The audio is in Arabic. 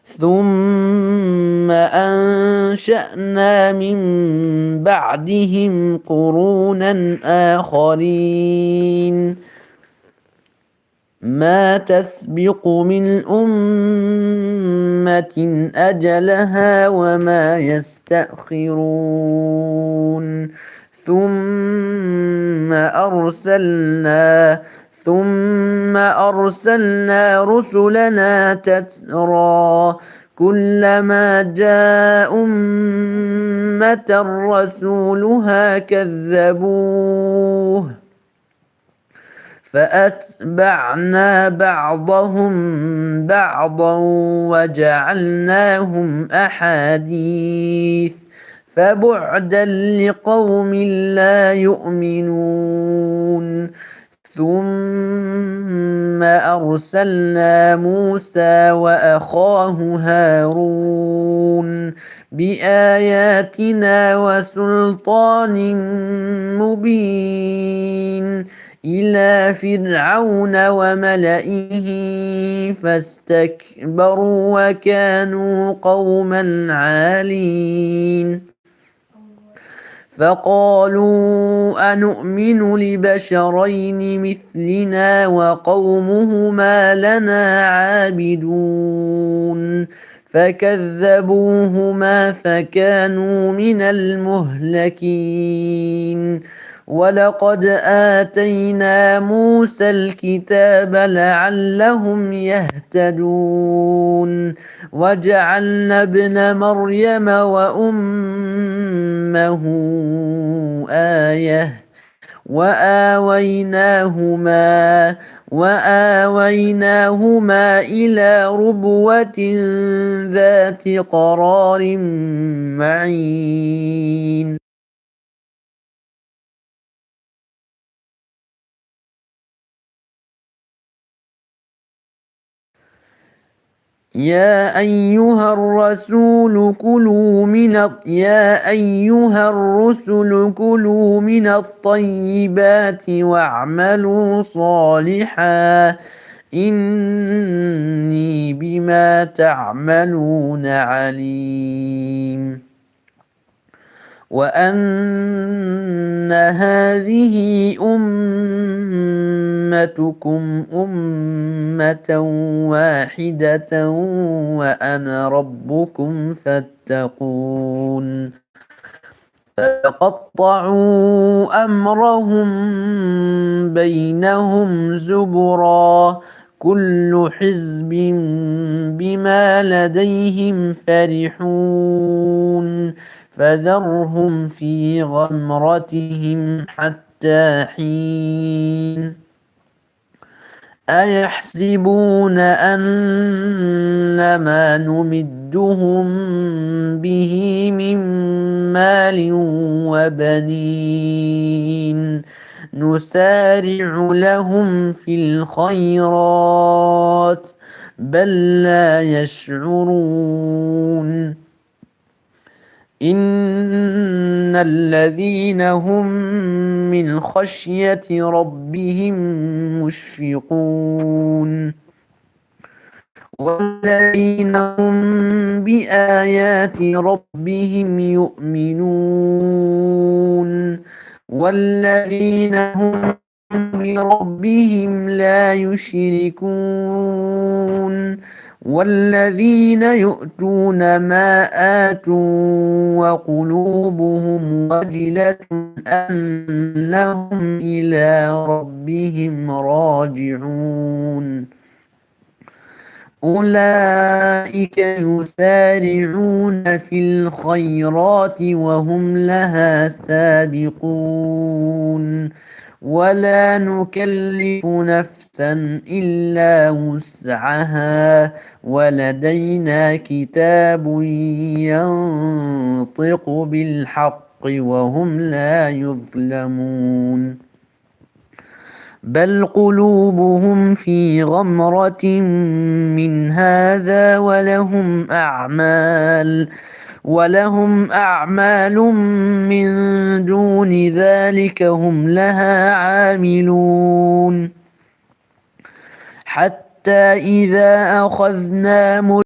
ثم أنشأنا من بعدهم قرونا آخرين ما تسبق من أمة أجلها وما يستأخرون ثم أرسلنا رسلنا تترى كلما جاء أمة رسولها كذبوه فأتبعنا بعضهم بعضا وجعلناهم أحاديث فبعدا لقوم لا يؤمنون ثم أرسلنا موسى وأخاه هارون بآياتنا وسلطان مبين إلى فرعون وملئه فاستكبروا وكانوا قوما عالين فقالوا أنؤمن لبشرين مثلنا وقومهما لنا عابدون فكذبوهما فكانوا من المهلكين ولقد آتينا موسى الكتاب لعلهم يهتدون وجعلنا ابن مريم وأمه آية وآويناهما إلى ربوة ذات قرار معين يا أيها الرسل كلوا من الطيبات واعملوا صالحا إني بما تعملون عليم وأن هذه أمتكم أمة واحدة وأنا ربكم فاتقون فتقطعوا أمرهم بينهم زبرا كل حزب بما لديهم فرحون فذرهم في غمرتهم حتى حين أيحسبون أن ما نمدهم به من مال وبنين نسارع لهم في الخيرات بل لا يشعرون إن الذين هم من خشية ربهم مشفقون والذين هم بآيات ربهم يؤمنون والذين هم بربهم لا يشركون والذين يؤتون ما آتوا وقلوبهم وجلة أنهم إلى ربهم راجعون أولئك يسارعون في الخيرات وهم لها سابقون ولا نكلف نفسا إلا وسعها ولدينا كتاب ينطق بالحق وهم لا يظلمون بل قلوبهم في غمرة من هذا ولهم أعمال من دون ذلك هم لها عاملون حتى إذا أخذنا